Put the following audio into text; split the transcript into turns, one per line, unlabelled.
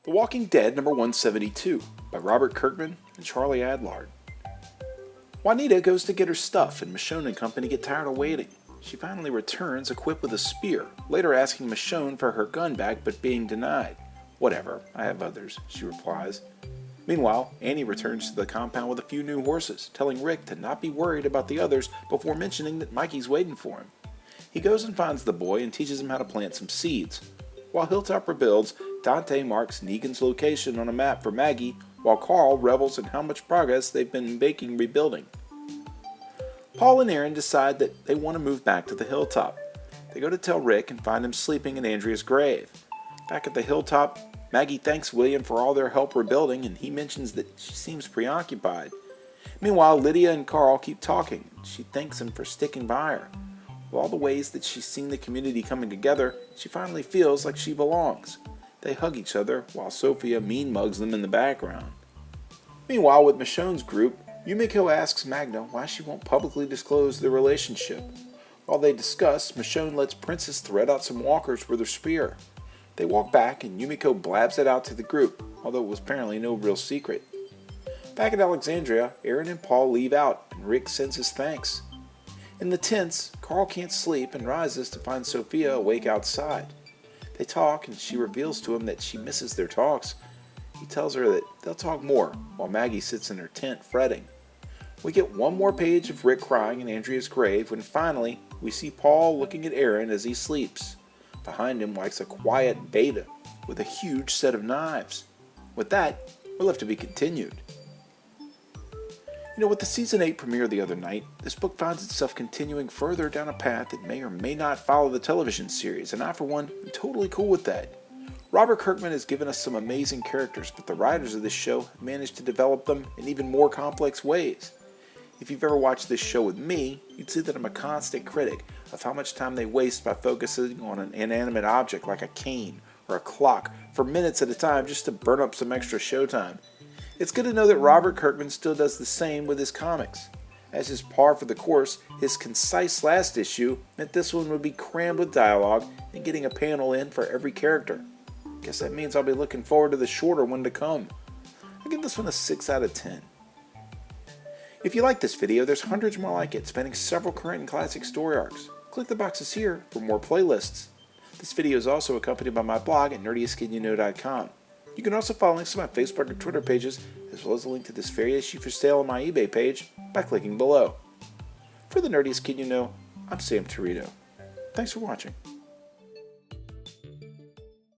The Walking Dead number 172 by Robert Kirkman and Charlie Adlard. Juanita goes to get her stuff and Michonne and company get tired of waiting. She finally returns equipped with a spear, later asking Michonne for her gun back but being denied. "Whatever, I have others," she replies. Meanwhile, Annie returns to the compound with a few new horses, telling Rick to not be worried about the others before mentioning that Mikey's waiting for him. He goes and finds the boy and teaches him how to plant some seeds. While Hilltop rebuilds, Dante marks Negan's location on a map for Maggie, while Carl revels in how much progress they've been making rebuilding. Paul and Aaron decide that they want to move back to the hilltop. They go to tell Rick and find him sleeping in Andrea's grave. Back at the hilltop, Maggie thanks William for all their help rebuilding, and he mentions that she seems preoccupied. Meanwhile, Lydia and Carl keep talking. She thanks him for sticking by her. With all the ways that she's seen the community coming together, she finally feels like she belongs. They hug each other while Sophia mean mugs them in the background. Meanwhile, with Michonne's group, Yumiko asks Magna why she won't publicly disclose their relationship. While they discuss, Michonne lets Princess thread out some walkers with her spear. They walk back and Yumiko blabs it out to the group, although it was apparently no real secret. Back at Alexandria, Aaron and Paul leave out and Rick sends his thanks. In the tents, Carl can't sleep and rises to find Sophia awake outside. They talk and she reveals to him that she misses their talks. He tells her that they'll talk more while Maggie sits in her tent fretting. We get one more page of Rick crying in Andrea's grave when finally we see Paul looking at Aaron as he sleeps. Behind him walks a quiet Beta with a huge set of knives. With that, we're left to be continued. With the Season 8 premiere the other night, this book finds itself continuing further down a path that may or may not follow the television series, and I, for one, am totally cool with that. Robert Kirkman has given us some amazing characters, but the writers of this show have managed to develop them in even more complex ways. If you've ever watched this show with me, you'd see that I'm a constant critic of how much time they waste by focusing on an inanimate object like a cane or a clock for minutes at a time just to burn up some extra showtime. It's good to know that Robert Kirkman still does the same with his comics. As is par for the course, his concise last issue meant this one would be crammed with dialogue and getting a panel in for every character. Guess that means I'll be looking forward to the shorter one to come. I give this one a 6 out of 10. If you like this video, there's hundreds more like it, spanning several current and classic story arcs. Click the boxes here for more playlists. This video is also accompanied by my blog at nerdiestkidyouknow.com. You can also follow links to my Facebook and Twitter pages, as well as a link to this very issue for sale on my eBay page by clicking below. For the Nerdiest Kid You Know, I'm Sam Torito. Thanks for watching.